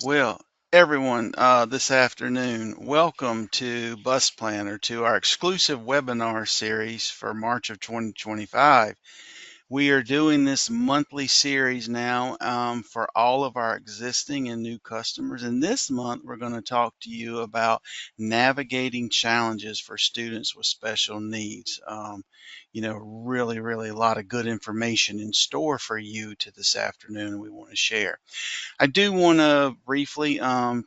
Well, everyone, this afternoon, welcome to Bus Planner, to our exclusive webinar series for March of 2025. We are doing this monthly series now for all of our existing and new customers. And this month, we're going to talk to you about navigating challenges for students with special needs. Really a lot of good information in store for you to this afternoon we want to share. I do want to briefly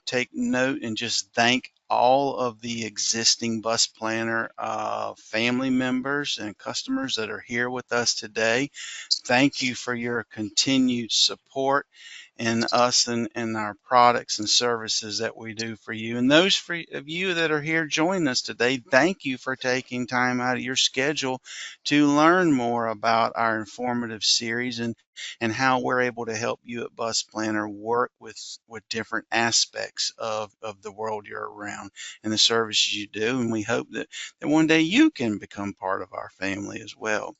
take note and just thank all of the existing Bus Planner family members and customers that are here with us today. Thank you for your continued support in us and our products and services that we do for you. And those of you that are here joining us today, thank you for taking time out of your schedule to learn more about our informative series and how we're able to help you at Bus Planner work with different aspects of the world you're around and the services you do. And we hope that one day you can become part of our family as well.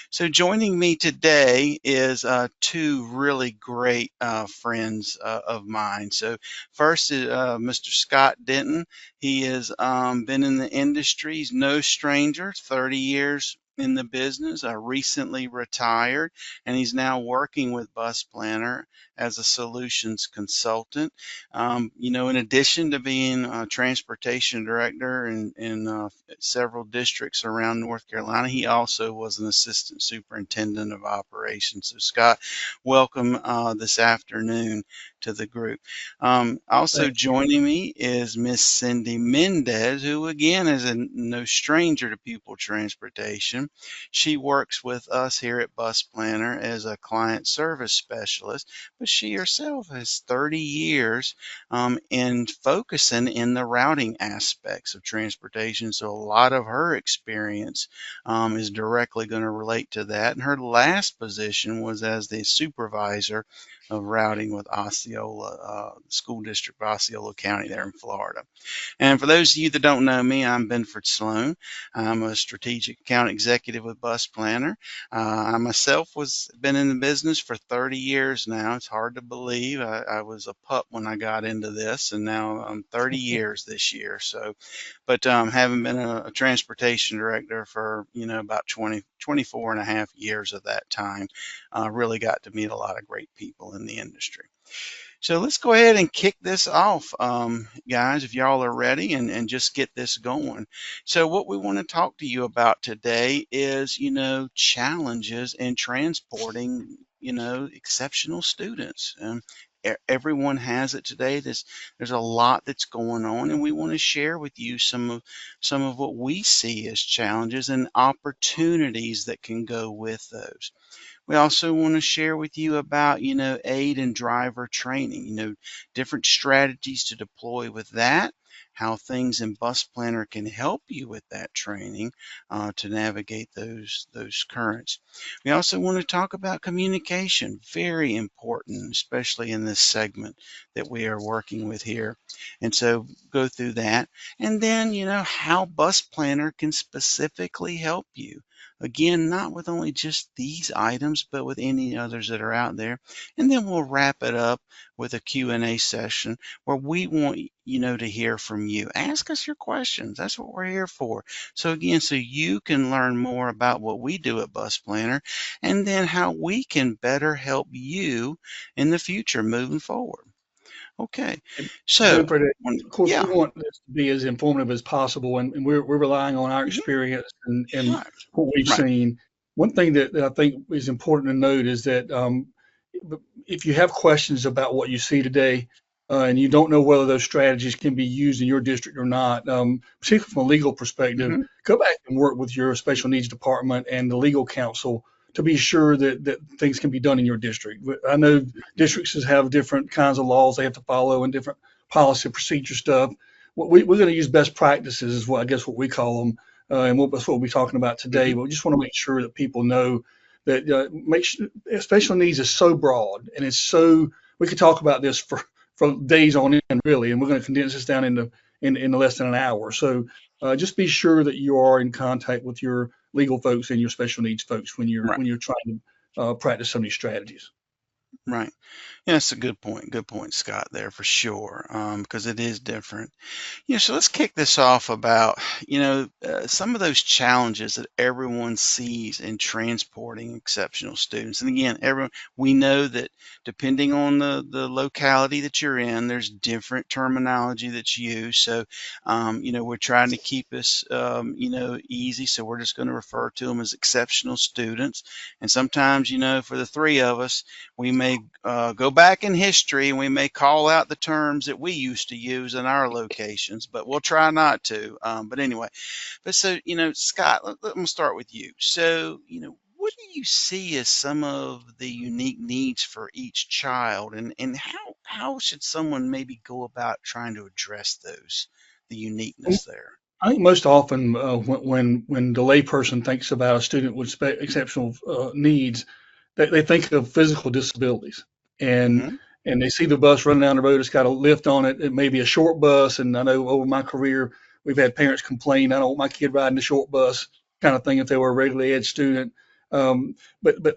So joining me today is two really great friends of mine. So first is Mr. Scott Denton. He has been in the industry. He's no stranger, 30 years in the business, recently retired, and he's now working with Bus Planner as a solutions consultant. In addition to being a transportation director in several districts around North Carolina, he also was an assistant superintendent of operations. So, Scott, welcome this afternoon to the group. Also Thank you. joining me is Miss Cindy Mendez, who again is no stranger to pupil transportation. She works with us here at Bus Planner as a client service specialist, but she herself has 30 years in focusing in the routing aspects of transportation. So a lot of her experience is directly going to relate to that. And her last position was as the supervisor of routing with Osceola, School District of Osceola County there in Florida. And for those of you that don't know me, I'm Binford Sloan. I'm a strategic account executive with Bus Planner. I myself was been in the business for 30 years now. It's hard to believe. I was a pup when I got into this, and now I'm 30 years this year. So, but having been a transportation director for about 24 and a half years of that time, really got to meet a lot of great people in the industry. So let's go ahead and kick this off, guys, if y'all are ready, and just get this going. So what we want to talk to you about today is, challenges in transporting, exceptional students. Everyone has it today. There's a lot that's going on, and we want to share with you some of what we see as challenges and opportunities that can go with those. We also want to share with you about, aid and driver training, different strategies to deploy with that, how things in Bus Planner can help you with that training to navigate those currents. We also want to talk about communication, very important, especially in this segment that we are working with here. And so go through that. And then, how Bus Planner can specifically help you. Again, not with only just these items, but with any others that are out there. And then we'll wrap it up with a Q&A session where we want to hear from you. Ask us your questions. That's what we're here for. So again, so you can learn more about what we do at Bus Planner and then how we can better help you in the future moving forward. Okay. And So, Benford, of course, we yeah, want this to be as informative as possible, and we're relying on our mhm, experience and right, what we've right. seen. One thing that I think is important to note is that if you have questions about what you see today, and you don't know whether those strategies can be used in your district or not, particularly from a legal perspective, Mhm. go back and work with your special needs department and the legal counsel to be sure that things can be done in your district. I know districts have different kinds of laws they have to follow and different policy procedure stuff. We're going to use best practices is what I guess what we call them, that's what we'll be talking about today. Mhm. But we just want to make sure that people know that make sure, special needs is so broad and it's so we could talk about this for days on end really, and we're going to condense this down into less than an hour. So just be sure that you are in contact with your legal folks and your special needs folks when Right. you're trying to practice some of these strategies. Right. Yeah, that's a good point. Good point, Scott, there for sure, because it is different. So let's kick this off about, some of those challenges that everyone sees in transporting exceptional students. And again, everyone, we know that depending on the locality that you're in, there's different terminology that's used. So, we're trying to keep this, easy. So we're just going to refer to them as exceptional students. And sometimes, for the three of us, we may go back in history and we may call out the terms that we used to use in our locations, but we'll try not to. But anyway, but so, Scott, let me start with you. So, what do you see as some of the unique needs for each child, and how should someone maybe go about trying to address those, the uniqueness there? I think most often when the layperson thinks about a student with exceptional needs, they think of physical disabilities, and Hmm. and they see the bus running down the road. It's got a lift on it. It may be a short bus, and I know over my career we've had parents complain, "I don't want my kid riding the short bus," kind of thing if they were a regular ed student. But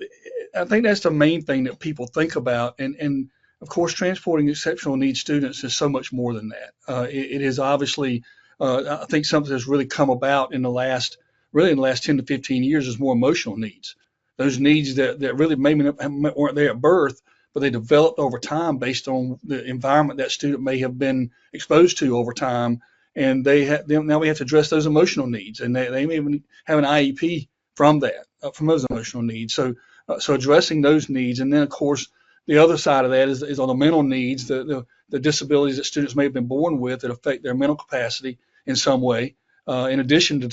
I think that's the main thing that people think about, and of course, transporting exceptional needs students is so much more than that. It is obviously I think something that's really come about in the last, really in the last 10 to 15 years is more emotional needs. Those needs that really maybe weren't there at birth, but they developed over time based on the environment that student may have been exposed to over time. And now we have to address those emotional needs, and they may even have an IEP from that, from those emotional needs. So addressing those needs, and then of course the other side of that is on the mental needs, the disabilities that students may have been born with that affect their mental capacity in some way, in addition to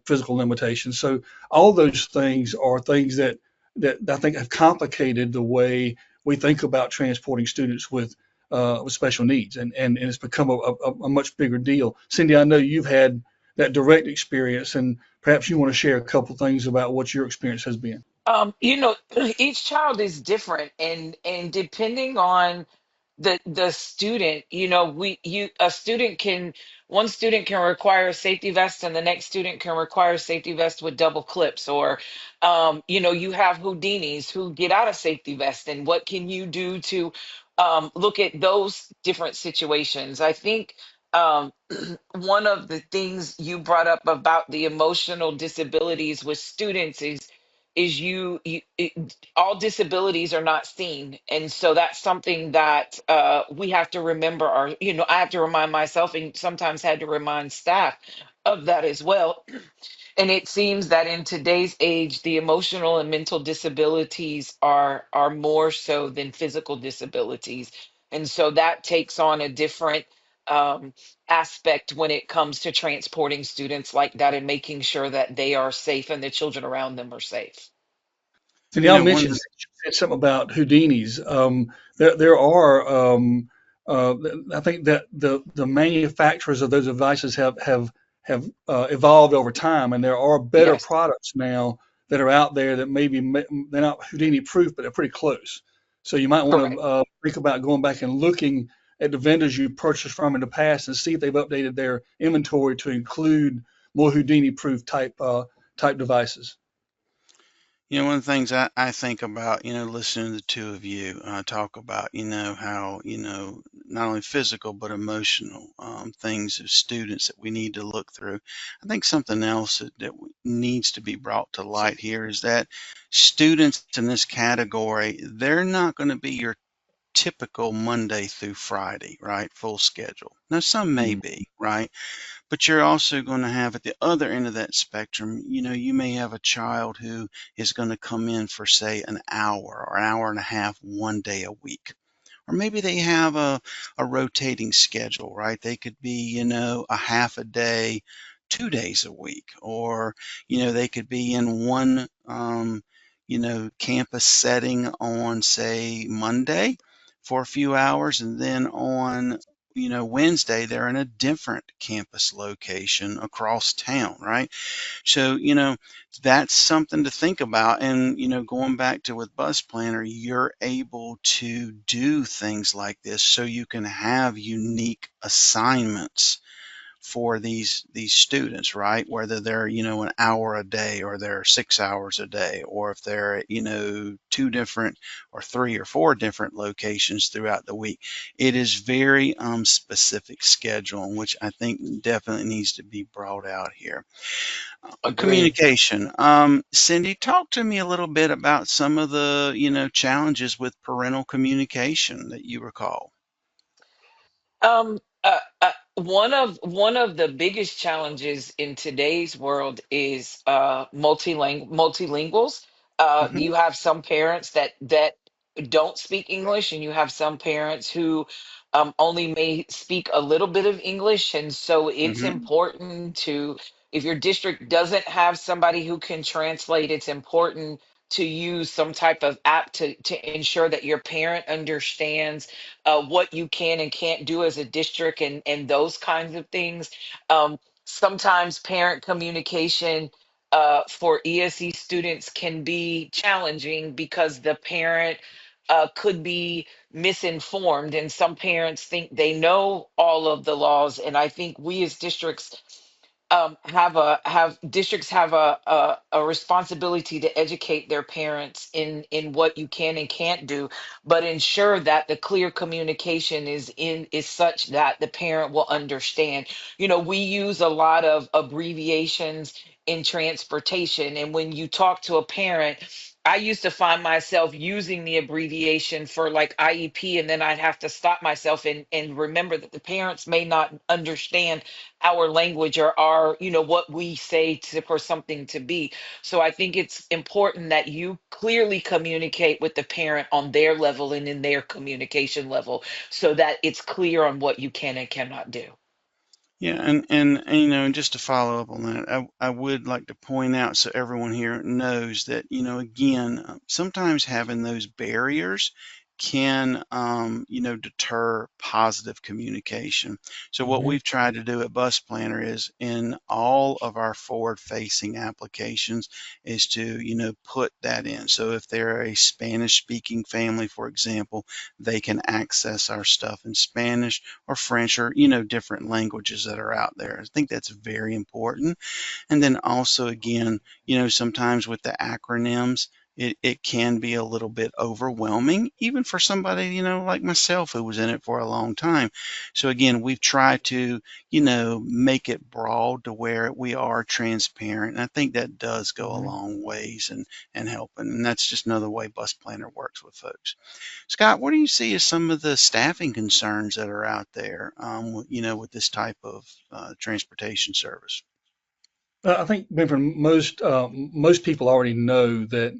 physical limitations. So all those things are things that I think have complicated the way we think about transporting students with special needs, and it's become a much bigger deal. Cindy, I know you've had that direct experience, and perhaps you want to share a couple things about what your experience has been. Each child is different, and depending on the student, we you a student can one student can require a safety vest, and the next student can require a safety vest with double clips, or you have Houdinis who get out of safety vest, and what can you do to look at those different situations? I think one of the things you brought up about the emotional disabilities with students is all disabilities are not seen, and so that's something that we have to remember, or I have to remind myself, and sometimes had to remind staff of that as well. And it seems that in today's age, the emotional and mental disabilities are more so than physical disabilities. And so that takes on a different um, aspect when it comes to transporting students like that and making sure that they are safe and the children around them are safe. And You y'all know, one of mentioned the, said something about Houdinis. There are, I think that the manufacturers of those devices have evolved over time, and there are better Yes, products now that are out there that maybe they're not Houdini proof, but they're pretty close. So you might want to correct. think about going back and looking at the vendors you purchased from in the past and see if they've updated their inventory to include more Houdini proof type devices. One of the things I think about, listening to the two of you talk about, how, not only physical but emotional things of students that we need to look through. I think something else that needs to be brought to light here is that students in this category, they're not going to be your typical Monday through Friday, right? Full schedule. Now, some may Mm. be, right? But you're also going to have at the other end of that spectrum, you may have a child who is going to come in for, say, an hour or an hour and a half one day a week. Or maybe they have a rotating schedule, right? They could be, a half a day, 2 days a week. Or, they could be in one, campus setting on, say, Monday for a few hours, and then on Wednesday, they're in a different campus location across town, right? So, that's something to think about. And, going back to with Bus Planner, you're able to do things like this so you can have unique assignments for these students, right? Whether they're, an hour a day, or they're 6 hours a day, or if they're, two different or three or four different locations throughout the week. It is very specific schedule, which I think definitely needs to be brought out here. Agreed. Communication. Cindy, talk to me a little bit about some of the, challenges with parental communication that you recall. One of the biggest challenges in today's world is multilinguals. Hmm. You have some parents that don't speak English, and you have some parents who only may speak a little bit of English, and so it's Hmm. important to, if your district doesn't have somebody who can translate, it's important to use some type of app to ensure that your parent understands what you can and can't do as a district, and those kinds of things. Sometimes parent communication for ESE students can be challenging because the parent could be misinformed, and some parents think they know all of the laws. And I think we as districts have districts have a responsibility to educate their parents in what you can and can't do, but ensure that the clear communication is such that the parent will understand. We use a lot of abbreviations in transportation, and when you talk to a parent, I used to find myself using the abbreviation for like IEP, and then I'd have to stop myself and remember that the parents may not understand our language or our, what we say for something to be. So I think it's important that you clearly communicate with the parent on their level and in their communication level, so that it's clear on what you can and cannot do. Yeah, and just to follow up on that, I would like to point out so everyone here knows that, again, sometimes having those barriers can, deter positive communication. So what Hmm. we've tried to do at Bus Planner is, in all of our forward-facing applications, is to, put that in. So if they're a Spanish-speaking family, for example, they can access our stuff in Spanish or French, or different languages that are out there. I think that's very important. And then also, again, sometimes with the acronyms, it can be a little bit overwhelming, even for somebody, like myself, who was in it for a long time. So again, we've tried to, make it broad to where we are transparent. And I think that does go a Hmm. long ways and helping. And that's just another way Bus Planner works with folks. Scott, what do you see as some of the staffing concerns that are out there, with this type of transportation service? I think, Binford, most people already know that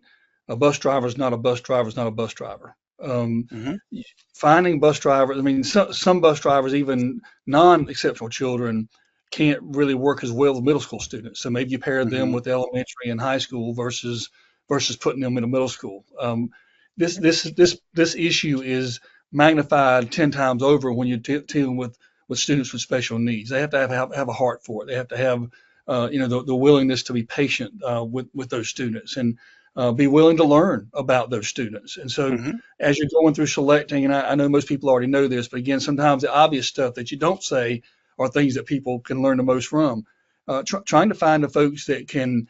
a bus driver is not a bus driver is not a bus driver. Um, Hmm. Finding bus drivers, I mean, some bus drivers, even non-exceptional children, can't really work as well with middle school students. So maybe you pair them Hmm. with elementary and high school versus putting them in a middle school. This issue is magnified 10 times over when you're dealing with students with special needs. They have to have a heart for it. They have to have the willingness to be patient with those students, and be willing to learn about those students. And so Hmm. as you're going through selecting, and I know most people already know this, but again, sometimes the obvious stuff that you don't say are things that people can learn the most from. Trying to find the folks that can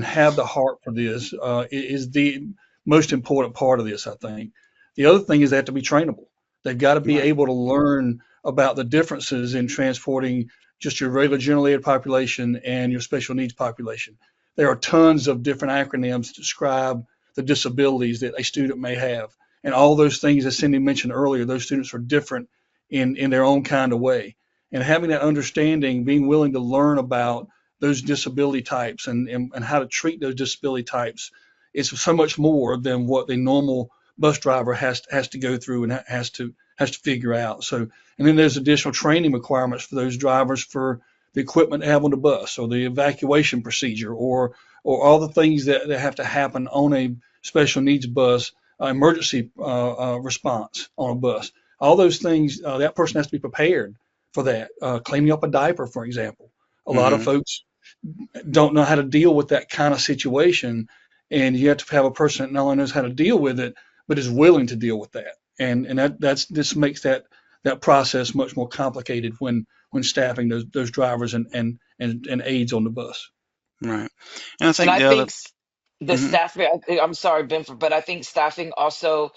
have the heart for this is the most important part of this, I think. The other thing is they have to be trainable. They've got to be Right. able to learn about the differences in transporting just your regular general ed population and your special needs population. There are tons of different acronyms to describe the disabilities that a student may have. And all those things, as Cindy mentioned earlier, those students are different in their own kind of way. And having that understanding, being willing to learn about those disability types and how to treat those disability types is so much more than what the normal bus driver has to go through and has to figure out. So, and then there's additional training requirements for those drivers for the equipment to have on the bus, or the evacuation procedure, or all the things that have to happen on a special needs bus, emergency response on a bus. All those things, that person has to be prepared for that. Cleaning up a diaper, for example. A lot of Hmm. folks don't know how to deal with that kind of situation, and you have to have a person that not only knows how to deal with it, but is willing to deal with that. And this makes that process much more complicated when staffing those drivers and aides on the bus. Right. And I And think I the other, think the mhm, staffing, I'm sorry, Binford, but I think staffing also,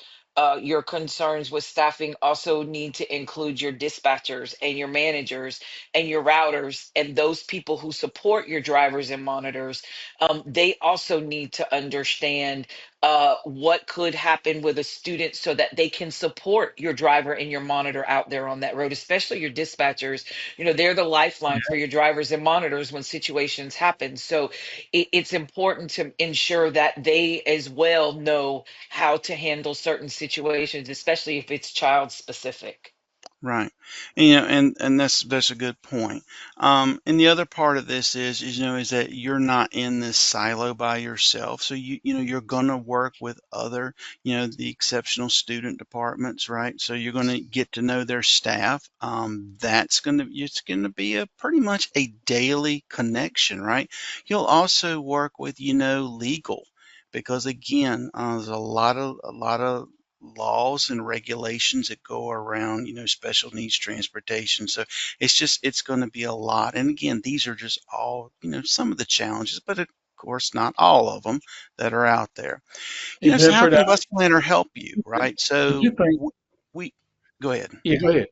your concerns with staffing also need to include your dispatchers and your managers and your routers and those people who support your drivers and monitors. They also need to understand what could happen with a student so that they can support your driver and your monitor out there on that road, especially your dispatchers. You know, they're the lifeline for your drivers and monitors when situations happen. So it's important to ensure that they as well know how to handle certain situations, especially if it's child specific. right. And, and that's a good point. And the other part of this is that you're not in this silo by yourself. So you're gonna work with other, the exceptional student departments, right? So you're gonna get to know their staff. It's gonna be a pretty much a daily connection, right? You'll also work with, legal, because again, there's a lot of laws and regulations that go around, special needs transportation. So it's going to be a lot. And again, these are just all, some of the challenges, but of course not all of them that are out there. Hey, So how Benford, can Bus Planner help you, right? do you So think? we go ahead. Yeah, go ahead.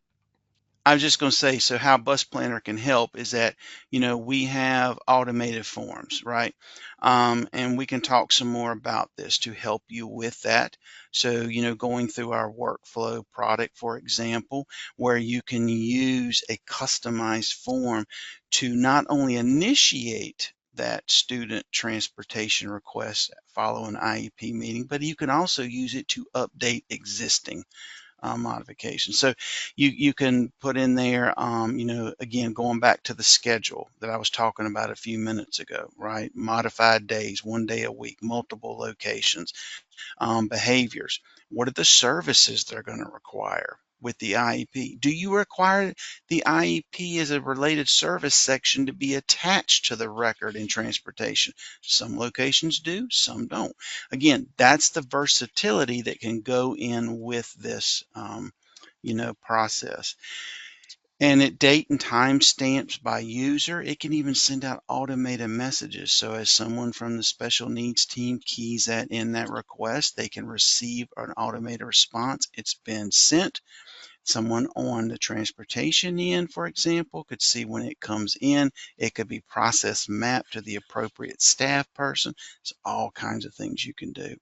I was just going to say, so how Bus Planner can help is that, we have automated forms, right? And we can talk some more about this to help you with that. So, going through our workflow product, for example, where you can use a customized form to not only initiate that student transportation request following an IEP meeting, but you can also use it to update existing modification. So you can put in there, again, going back to the schedule that I was talking about a few minutes ago, right? Modified days, 1 day a week, multiple locations, behaviors. What are the services they're going to require with the IEP? Do you require the IEP as a related service section to be attached to the record in transportation? Some locations do, some don't. Again, that's the versatility that can go in with this, process. And at date and time stamps by user, it can even send out automated messages. So as someone from the special needs team keys that in that request, they can receive an automated response. It's been sent. Someone on the transportation end, for example, could see when it comes in. It could be process mapped to the appropriate staff person. There's all kinds of things you can do.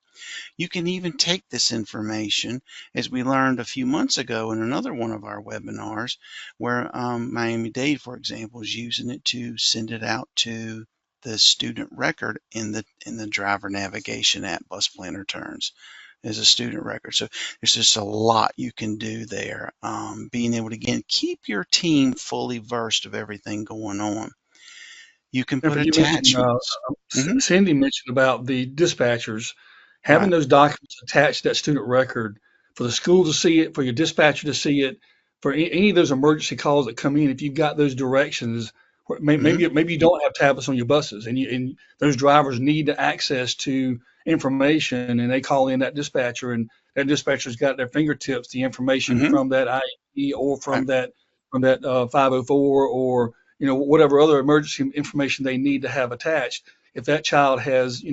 You can even take this information, as we learned a few months ago in another one of our webinars, where Miami-Dade, for example, is using it to send it out to the student record in the driver navigation app. Bus Planner turns as a student record. So there's just a lot you can do there. Being able to, again, keep your team fully versed of everything going on. You can put Remember, you mentioned attachments. Hmm. Cindy mentioned about the dispatchers having Right. those documents attached to that student record for the school to see it, for your dispatcher to see it, for any of those emergency calls that come in. If you've got those directions, Hmm. maybe you don't have tablets on your buses, and those drivers need access to information, and they call in that dispatcher, and that dispatcher's got at their fingertips the information Hmm. from that IE or Right. from that 504 or whatever other emergency information they need to have attached. If that child has,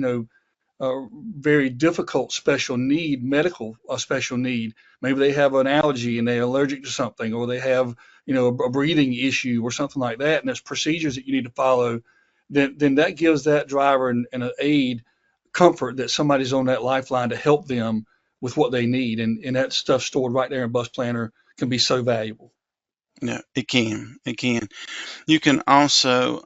a very difficult special need, medical special need, maybe they have an allergy and they're allergic to something, or they have, a breathing issue or something like that, and there's procedures that you need to follow, then that gives that driver and an aide comfort that somebody's on that lifeline to help them with what they need. And that stuff stored right there in Bus Planner can be so valuable. Yeah, it can. It can. You can also,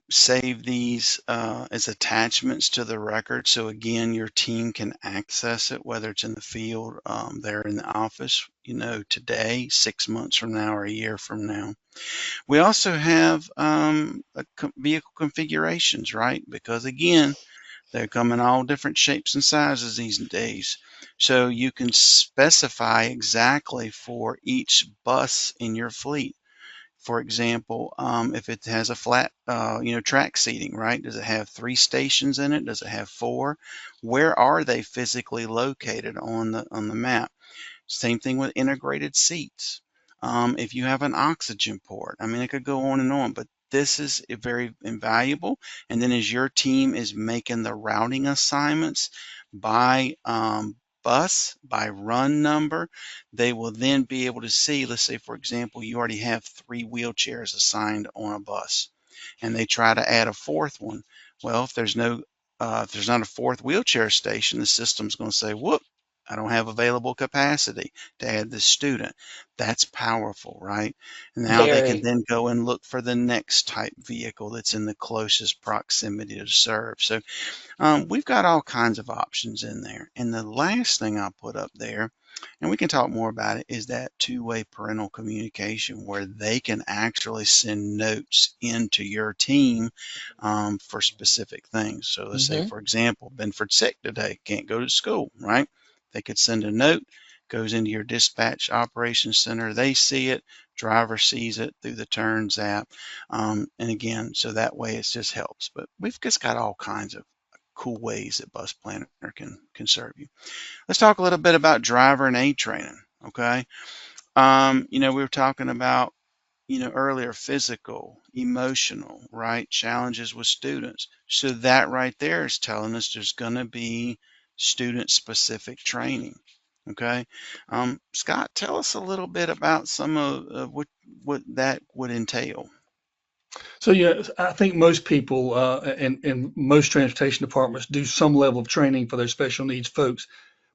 save these as attachments to the record. So again, your team can access it, whether it's in the field, there in the office, today, 6 months from now, or a year from now. We also have vehicle configurations, right? Because again, they come in all different shapes and sizes these days. So you can specify exactly for each bus in your fleet. For example, if it has a flat, track seating, right? Does it have 3 stations in it? Does it have 4? Where are they physically located on the map? Same thing with integrated seats. if you have an oxygen port. I mean, it could go on and on, but this is very invaluable. And then as your team is making the routing assignments by bus, by run number, they will then be able to see, let's say, for example, you already have 3 wheelchairs assigned on a bus, and they try to add a fourth one. Well, if there's not a fourth wheelchair station, the system's going to say, whoop, I don't have available capacity to add this student. That's powerful, right? Now they can Very. then go and look for the next type vehicle that's in the closest proximity to serve. So we've got all kinds of options in there. And the last thing I put up there, and we can talk more about it, is that two-way parental communication where they can actually send notes into your team for specific things. So let's say, Hmm. for example, Binford sick today, can't go to school, right? They could send a note, goes into your dispatch operations center. They see it, driver sees it through the Turns app. And again, so that way it just helps. But we've just got all kinds of cool ways that Bus Planner can serve you. Let's talk a little bit about driver and aid training. Okay. We were talking about, earlier, physical, emotional, right? Challenges with students. So that right there is telling us there's going to be student specific training. Okay. Scott, tell us a little bit about some of what that would entail. So yeah, I think most people and most transportation departments do some level of training for their special needs folks,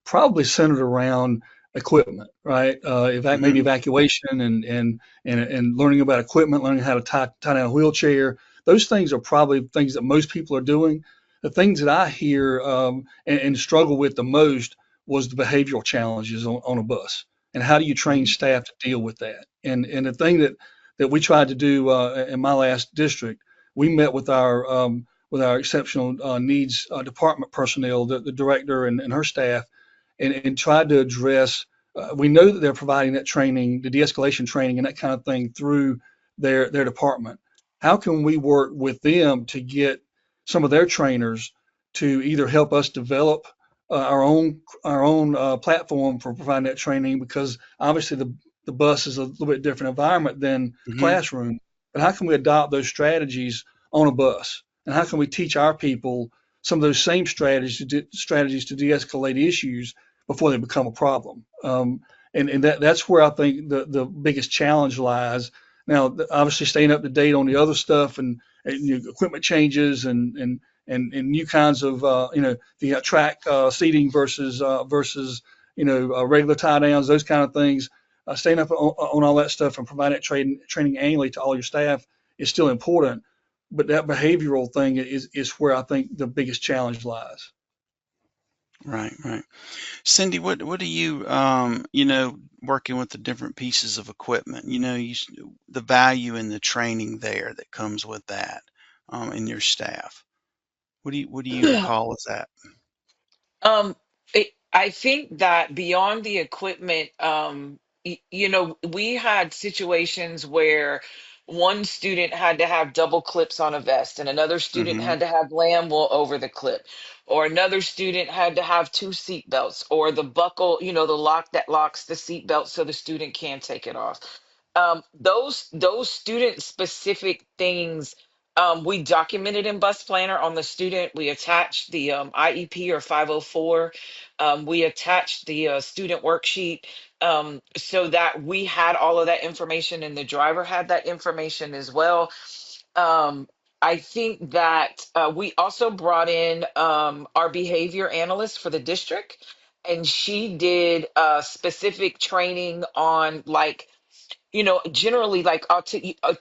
probably centered around equipment, right? Maybe Hmm. evacuation and learning about equipment, learning how to tie down a wheelchair. Those things are probably things that most people are doing. The things that I hear and struggle with the most was the behavioral challenges on a bus, and how do you train Hmm. staff to deal with that? And the thing that we tried to do in my last district, we met with our exceptional needs department personnel, the director and her staff, and tried to address. We know that they're providing that training, the de-escalation training, and that kind of thing through their department. How can we work with them to get some of their trainers to either help us develop our own platform for providing that training? Because obviously the bus is a little bit different environment than the Hmm. classroom. But how can we adopt those strategies on a bus? And how can we teach our people some of those same strategies to de-escalate issues before they become a problem? And that's where I think the biggest challenge lies. Now, obviously, staying up to date on the other stuff and equipment changes and new kinds of the track seating versus regular tie downs, those kind of things. Staying up on all that stuff and providing that training annually to all your staff is still important, but that behavioral thing is where I think the biggest challenge lies. Right, right. Cindy, what do you, working with the different pieces of equipment, the value in the training there that comes with that, in your staff. What do you call as that? Um, I think that beyond the equipment, we had situations where one student had to have double clips on a vest, and another student Hmm. had to have lamb wool over the clip, or another student had to have two seat belts, or the buckle, the lock that locks the seat belt so the student can't take it off. Those student specific things, we documented in Bus Planner on the student. We attached the IEP or 504. We attached the student worksheet, so that we had all of that information and the driver had that information as well. Um, I think that we also brought in our behavior analyst for the district, and she did specific training on, like, generally, like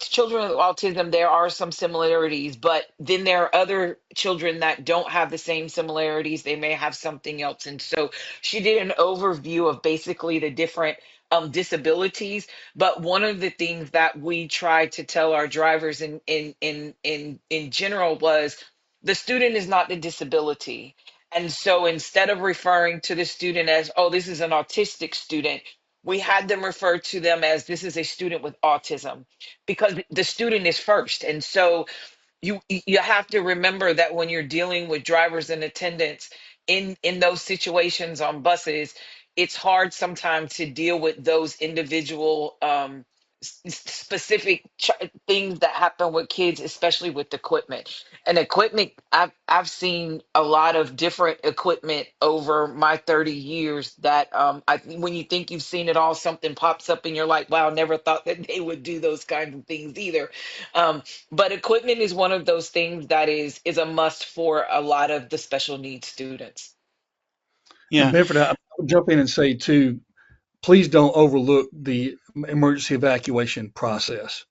children with autism, there are some similarities, but then there are other children that don't have the same similarities. They may have something else. And so she did an overview of basically the different disabilities. But one of the things that we tried to tell our drivers in general was the student is not the disability. And so instead of referring to the student as, oh, this is an autistic student, we had them refer to them as, this is a student with autism, because the student is first. And so you have to remember that when you're dealing with drivers and attendants in those situations on buses, it's hard sometimes to deal with those individual specific things that happen with kids, especially with equipment. And equipment, I've seen a lot of different equipment over my 30 years that when you think you've seen it all, something pops up and you're like, wow, never thought that they would do those kinds of things either. Um, but equipment is one of those things that is a must for a lot of the special needs students. And Yeah. Benford, I would jump in and say too, please don't overlook the emergency evacuation process.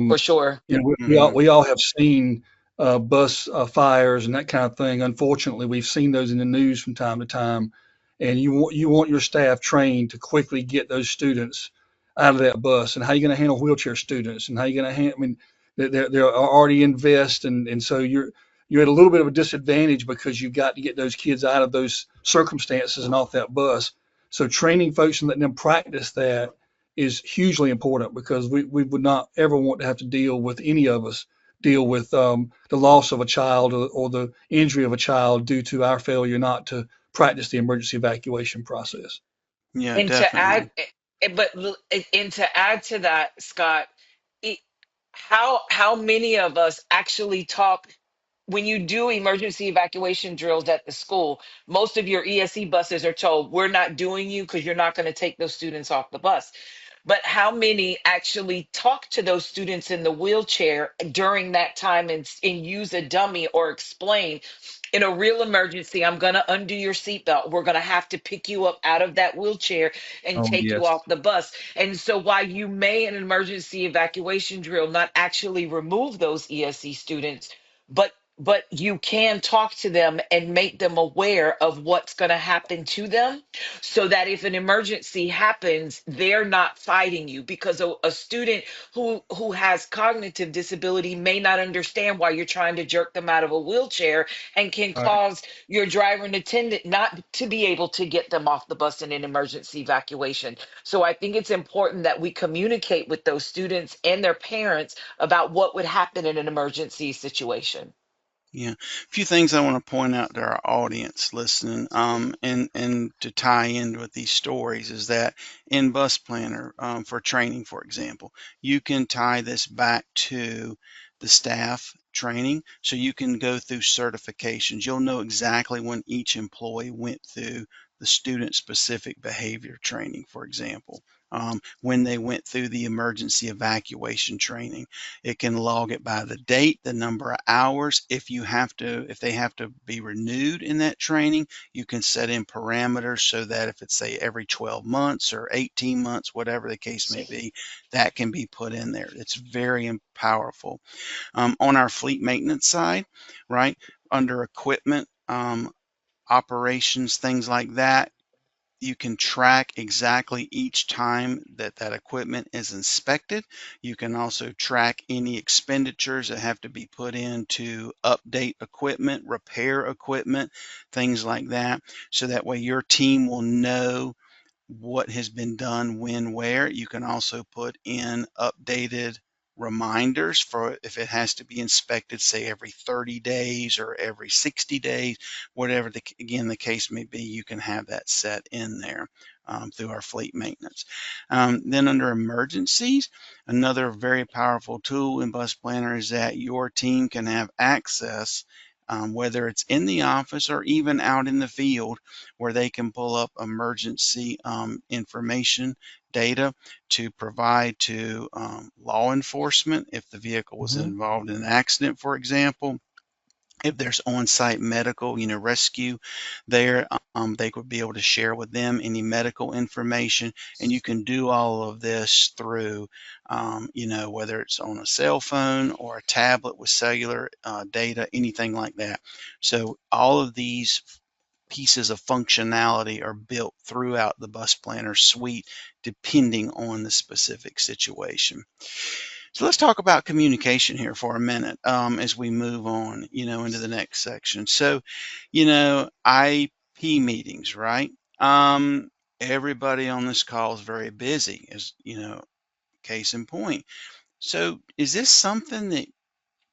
For sure. Hmm. We all have seen bus fires and that kind of thing. Unfortunately, we've seen those in the news from time to time, and you want your staff trained to quickly get those students out of that bus. And how are you going to handle wheelchair students? And how are you going to handle? I mean, they're already in vest, and so you're at a little bit of a disadvantage because you've got to get those kids out of those circumstances and off that bus. So training folks and letting them practice that is hugely important because we would not ever want to have to deal with any of us deal with the loss of a child or the injury of a child due to our failure not to practice the emergency evacuation process. Yeah, And to add, definitely. and to add to that, Scott, it, how many of us actually talk when you do emergency evacuation drills at the school? Most of your ESE buses are told, we're not doing you because you're not going to take those students off the bus. But how many actually talk to those students in the wheelchair during that time and use a dummy or explain, in a real emergency, I'm going to undo your seatbelt. We're going to have to pick you up out of that wheelchair and Oh, take you yes. off the bus. And so, while you may, in an emergency evacuation drill, not actually remove those ESC students, but you can talk to them and make them aware of what's going to happen to them, so that if an emergency happens, they're not fighting you, because a student who has cognitive disability may not understand why you're trying to jerk them out of a wheelchair, and can All right. cause your driver and attendant not to be able to get them off the bus in an emergency evacuation. So I think it's important that we communicate with those students and their parents about what would happen in an emergency situation. Yeah, a few things I want to point out to our audience listening, and to tie in with these stories is that in Bus Planner, for training, for example, you can tie this back to the staff training, so you can go through certifications. You'll know exactly when each employee went through the student-specific behavior training, for example, when they went through the emergency evacuation training. It can log it by the date, the number of hours. If they have to be renewed in that training, you can set in parameters so that if it's say every 12 months or 18 months, whatever the case may be, that can be put in there. It's very powerful. On our fleet maintenance side, right, under equipment, operations, things like that, you can track exactly each time that that equipment is inspected. You can also track any expenditures that have to be put in to update equipment, repair equipment, things like that. So that way your team will know what has been done when, where. You can also put in updated reminders for if it has to be inspected, say every 30 days or every 60 days, whatever again the case may be, you can have that set in there through our fleet maintenance. Then under emergencies, another very powerful tool in Bus Planner is that your team can have access, whether it's in the office or even out in the field, where they can pull up emergency information data to provide to law enforcement if the vehicle was Mhm. involved in an accident, for example. If there's on-site medical, rescue there, they would be able to share with them any medical information, and you can do all of this through, whether it's on a cell phone or a tablet with cellular data, anything like that. So all of these pieces of functionality are built throughout the Bus Planner suite, depending on the specific situation. So let's talk about communication here for a minute, as we move on, into the next section. So, IP meetings, right? Everybody on this call is very busy, as case in point. So, is this something that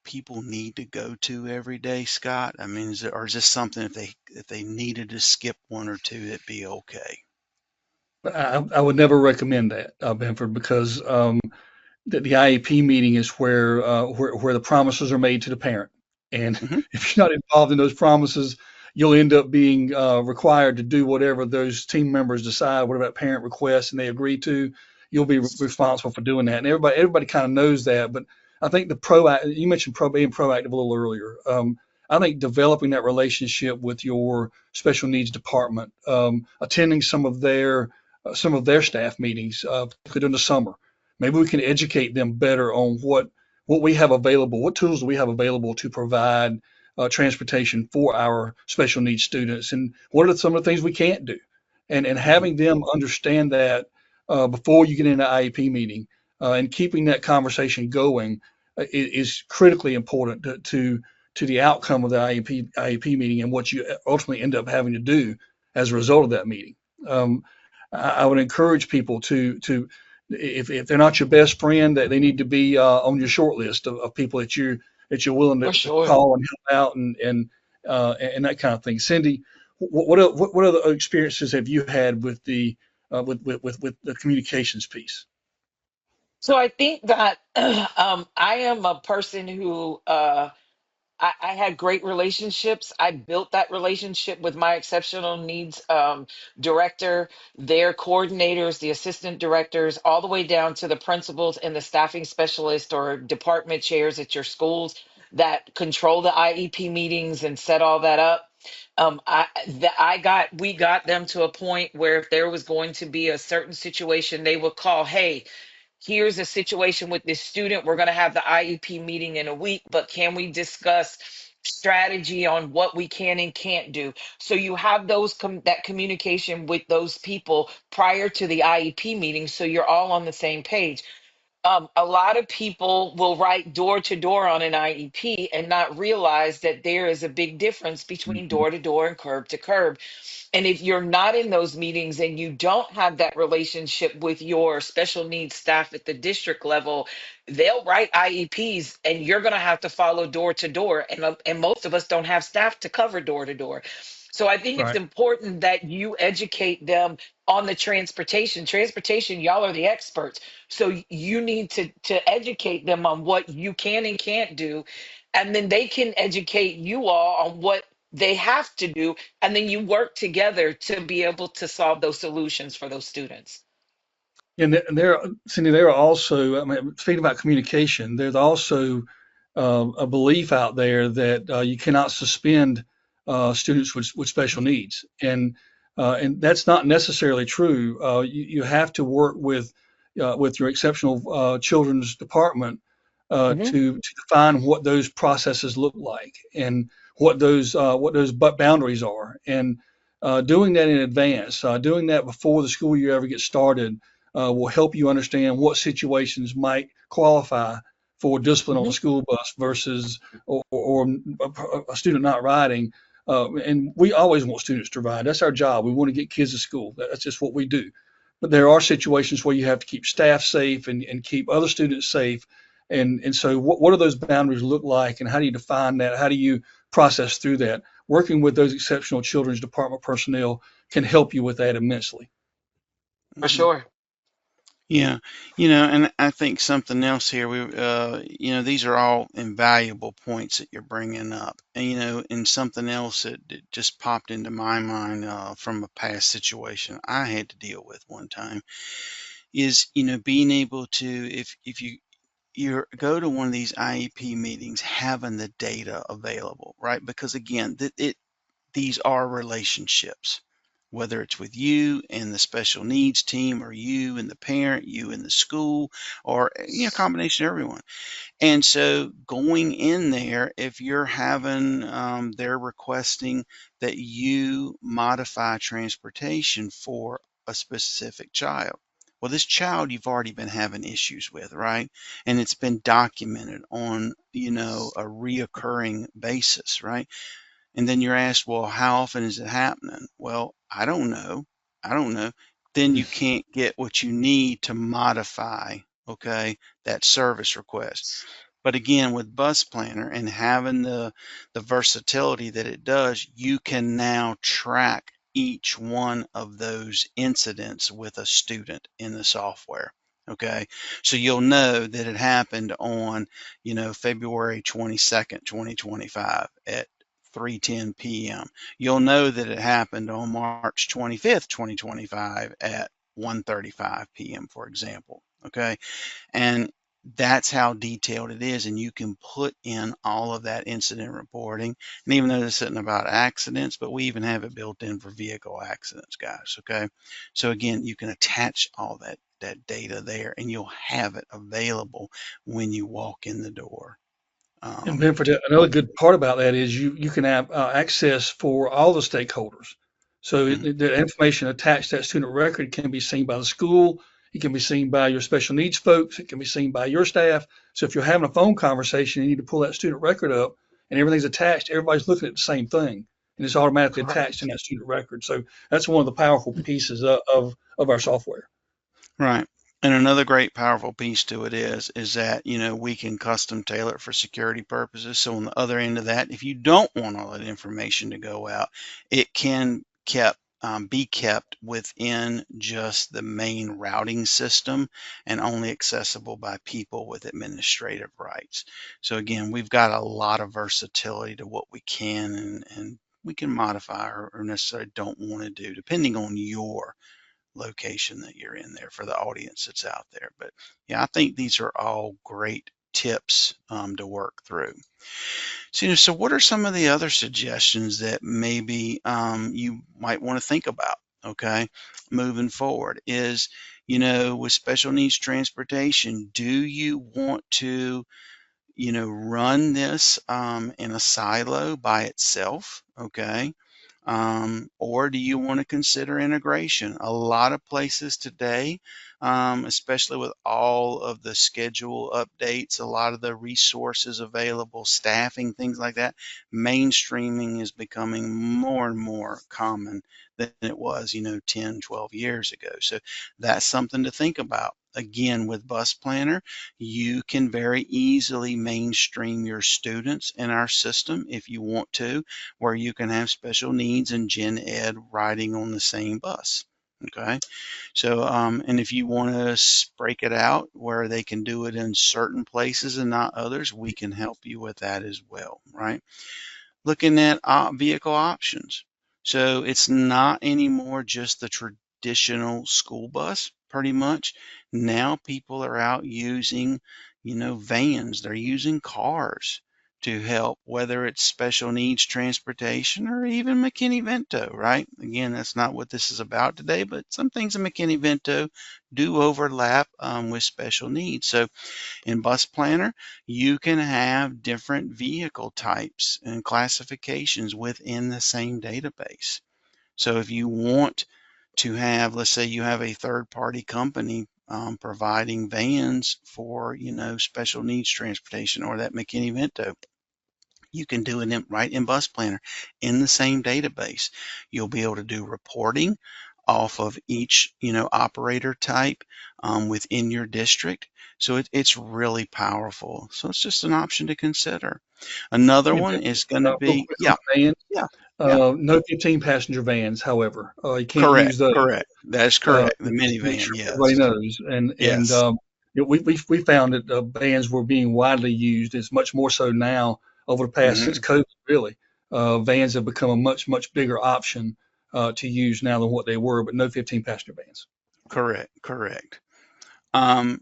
people need to go to every day, Scott? I mean, or is this something if they needed to skip one or two, it'd be okay? I would never recommend that, Binford, because the IEP meeting is where the promises are made to the parent. And Hmm. if you're not involved in those promises, you'll end up being required to do whatever those team members decide, whatever that parent requests and they agree to. You'll be responsible for doing that. And everybody kind of knows that. But I think you mentioned being proactive a little earlier. I think developing that relationship with your special needs department, attending some of their staff meetings, particularly during the summer. Maybe we can educate them better on what we have available, what tools we have available to provide transportation for our special needs students, and what are some of the things we can't do, and Hmm. having them understand that before you get into IEP meeting, and keeping that conversation going is critically important to the outcome of the IEP meeting and what you ultimately end up having to do as a result of that meeting. Um, I would encourage people to if they're not your best friend, that they need to be on your short list of people that you're willing For to sure. call and help out and that kind of thing. Cindy, what other experiences have you had with with the communications piece? So I think that I am a person who I had great relationships. I built that relationship with my exceptional needs director, their coordinators, the assistant directors, all the way down to the principals and the staffing specialist or department chairs at your schools that control the IEP meetings and set all that up. We got them to a point where if there was going to be a certain situation, they would call, "Hey, here's a situation with this student. We're going to have the IEP meeting in a week, but can we discuss strategy on what we can and can't do?" So you have that communication with those people prior to the IEP meeting, so you're all on the same page. A lot of people will write door to door on an IEP and not realize that there is a big difference between Mhm. door to door and curb to curb. And if you're not in those meetings and you don't have that relationship with your special needs staff at the district level, they'll write IEPs and you're going to have to follow door to door. And most of us don't have staff to cover door to door. So I think it's Right. important that you educate them on the transportation. Transportation, y'all are the experts. So you need to educate them on what you can and can't do. And then they can educate you all on what they have to do, and then you work together to be able to solve those solutions for those students. And there, Cindy, there are also, I mean, speaking about communication, there's also a belief out there that you cannot suspend students with special needs, and that's not necessarily true. You have to work with your exceptional children's department Hmm. to define what those processes look like and what those boundaries are, and doing that in advance, doing that before the school year ever gets started will help you understand what situations might qualify for discipline on the Hmm. school bus versus or a student not riding. And we always want students to ride. That's our job. We want to get kids to school. That's just what we do. But there are situations where you have to keep staff safe and keep other students safe. And so what do those boundaries look like and how do you define that? How do you process through that? Working with those exceptional children's department personnel can help you with that immensely. For Hmm. sure. Yeah, and I think something else here, these are all invaluable points that you're bringing up. And, and something else that just popped into my mind from a past situation I had to deal with one time is, being able to, if you go to one of these IEP meetings, having the data available, right? Because again, these are relationships, whether it's with you and the special needs team, or you and the parent, you and the school, or a combination of everyone. And so going in there, if you're having, they're requesting that you modify transportation for a specific child. Well, this child you've already been having issues with, right? And it's been documented on, a reoccurring basis, right? And then you're asked, well, how often is it happening? Well, I don't know. I don't know. Then you can't get what you need to modify, okay, that service request. But again, with Bus Planner and having the versatility that it does, you can now track each one of those incidents with a student in the software. Okay, so you'll know that it happened on, February 22nd, 2025 at 3:10 p.m. You'll know that it happened on March 25th, 2025 at 1:35 p.m., for example. Okay, and that's how detailed it is. And you can put in all of that incident reporting. And even though this isn't about accidents, but we even have it built in for vehicle accidents, guys. Okay. So again, you can attach all that data there and you'll have it available when you walk in the door. And Binford, another good part about that is you can have access for all the stakeholders. So Mhm. the information attached to that student record can be seen by the school. It can be seen by your special needs folks. It can be seen by your staff. So if you're having a phone conversation, you need to pull that student record up and everything's attached. Everybody's looking at the same thing and it's automatically attached in Correct. that student record. So that's one of the powerful pieces of our software. Right. And another great powerful piece to it is that, we can custom tailor it for security purposes. So on the other end of that, if you don't want all that information to go out, it can be kept within just the main routing system and only accessible by people with administrative rights. So again, we've got a lot of versatility to what we can and we can modify or necessarily don't want to do depending on your location that you're in there for the audience that's out there. But yeah, I think these are all great tips to work through. So, so what are some of the other suggestions that maybe you might want to think about? Okay, moving forward is, with special needs transportation, do you want to run this in a silo by itself? Okay. Or do you want to consider integration? A lot of places today, especially with all of the schedule updates, a lot of the resources available, staffing, things like that, mainstreaming is becoming more and more common than it was, 10, 12 years ago. So that's something to think about. Again, with Bus Planner, you can very easily mainstream your students in our system if you want to, where you can have special needs and gen ed riding on the same bus. Okay. So, and if you want to break it out where they can do it in certain places and not others, we can help you with that as well. Right. Looking at vehicle options. So it's not anymore just the traditional school bus, pretty much. Now people are out using, vans. They're using cars to help, whether it's special needs transportation or even McKinney-Vento, right? Again, that's not what this is about today, but some things in McKinney-Vento do overlap with special needs. So in Bus Planner, you can have different vehicle types and classifications within the same database. So if you want to have, let's say you have a third-party company providing vans for, special needs transportation or that McKinney-Vento, you can do it right in Bus Planner in the same database. You'll be able to do reporting off of each, operator type within your district. So it's really powerful. So it's just an option to consider. Another And one Binford, is going to real be, quick on yeah, the van, yeah, yeah, no 15 passenger vans, however, you can't correct, use those. correct. That's correct. The Just to make minivan, sure everybody yes, knows. And yes. we found that vans were being widely used. It's much more so now over the past since Hmm. COVID, really. Vans have become a much bigger option to use now than what they were, but no 15 passenger vans. Correct, correct. Then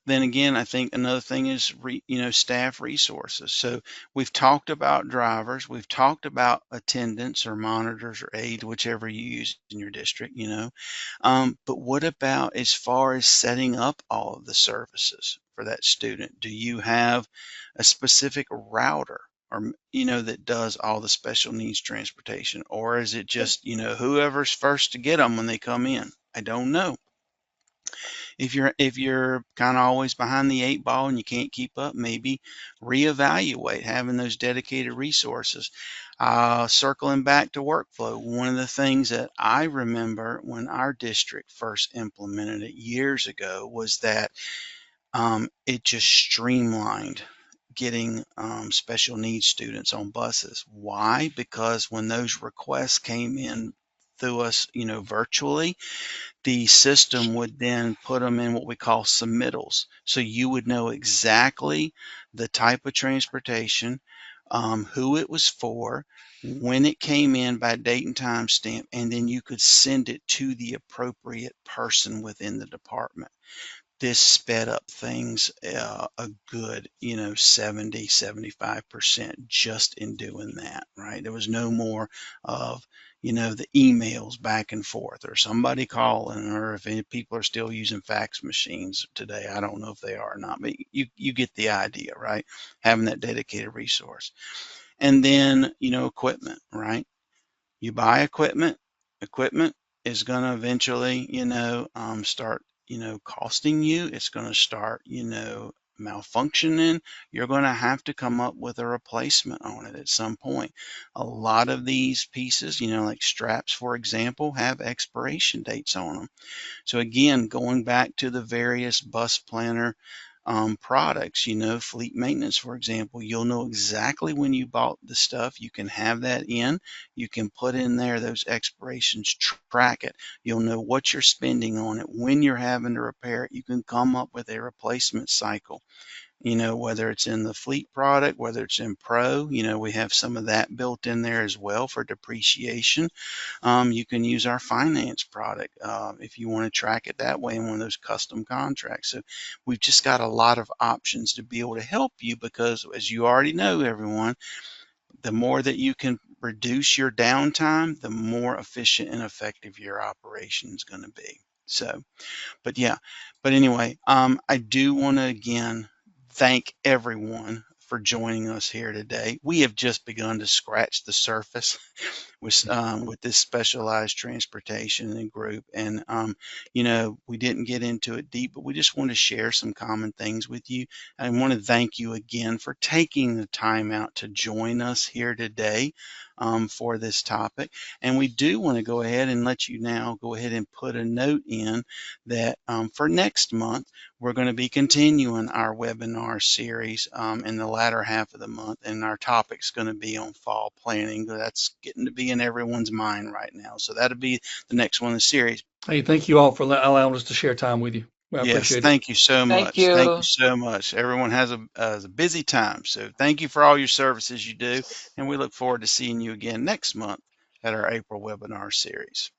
again, I think another thing is, staff resources. So we've talked about drivers, we've talked about attendants or monitors or aides, whichever you use in your district, but what about as far as setting up all of the services for that student? Do you have a specific router or, that does all the special needs transportation? Or is it just, whoever's first to get them when they come in? I don't know. If you're kind of always behind the eight ball and you can't keep up, maybe reevaluate having those dedicated resources. Circling back to workflow, one of the things that I remember when our district first implemented it years ago was that it just streamlined getting special needs students on buses. Why? Because when those requests came in through us, virtually, the system would then put them in what we call submittals. So you would know exactly the type of transportation, who it was for, when it came in by date and time stamp, and then you could send it to the appropriate person within the department. This sped up things a good, 70, 75% just in doing that, right? There was no more of, the emails back and forth or somebody calling, or if any people are still using fax machines today. I don't know if they are or not, but you get the idea, right? Having that dedicated resource. And then, equipment, right? You buy equipment is going to eventually, start, costing you. It's going to start, malfunctioning. You're going to have to come up with a replacement on it at some point. A lot of these pieces, like straps, for example, have expiration dates on them. So again, going back to the various bus planner products, fleet maintenance, for example, you'll know exactly when you bought the stuff. You can have that in. You can put in there those expirations, track it. You'll know what you're spending on it, when you're having to repair it. You can come up with a replacement cycle. Whether it's in the fleet product, whether it's in Pro, we have some of that built in there as well for depreciation. You can use our finance product if you want to track it that way in one of those custom contracts. So we've just got a lot of options to be able to help you, because as you already know, everyone, the more that you can reduce your downtime, the more efficient and effective your operation is going to be. So, but yeah, but anyway, I do want to again thank everyone for joining us here today. We have just begun to scratch the surface with this specialized transportation and group. And, we didn't get into it deep, but we just want to share some common things with you. I want to thank you again for taking the time out to join us here today for this topic. And we do want to go ahead and let you now go ahead and put a note in that for next month, we're going to be continuing our webinar series in the latter half of the month, and our topic's going to be on fall planning. That's getting to be in everyone's mind right now. So that'll be the next one in the series. Hey, thank you all for allowing us to share time with you. I Yes, appreciate it. thank you so Thank much. Thank you you. so much. Everyone has a busy time. So thank you for all your services you do, and we look forward to seeing you again next month at our April webinar series.